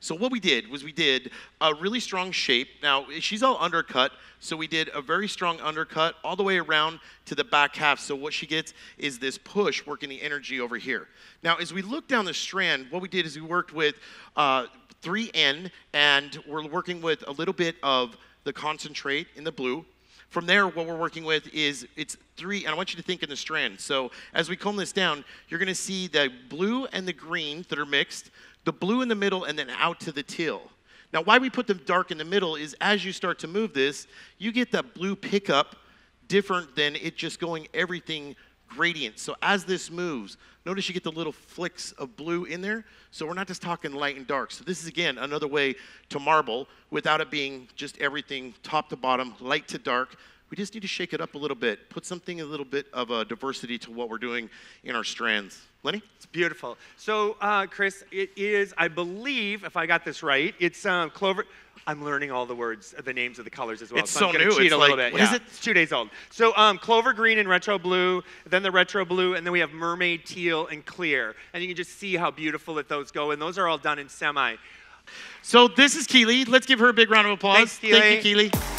So what we did was we did a really strong shape. Now, she's all undercut, so we did a very strong undercut all the way around to the back half. So what she gets is this push working the energy over here. Now, as we look down the strand, what we did is we worked with 3N, and we're working with a little bit of the concentrate in the blue. From there, what we're working with is it's 3, and I want you to think in the strand. So as we comb this down, you're gonna see the blue and the green that are mixed, the blue in the middle, and then out to the teal. Now, why we put them dark in the middle is as you start to move this, you get that blue pickup different than it just going everything gradient. So as this moves, notice you get the little flicks of blue in there. So we're not just talking light and dark. So this is, again, another way to marble without it being just everything top to bottom, light to dark. We just need to shake it up a little bit, put something, a little bit of a diversity to what we're doing in our strands. Lenny? It's beautiful. So, Chris, it is, I believe, if I got this right, it's clover. I'm learning all the words, the names of the colors as well. It's so I'm so gonna new. cheat It's a little like, bit. Yeah. It's 2 days old. So, clover green and retro blue, then the retro blue, and then we have mermaid teal and clear. And you can just see how beautiful that those go. And those are all done in semi. So this is Keely. Let's give her a big round of applause. Thanks, Keely. Thank you, Keely.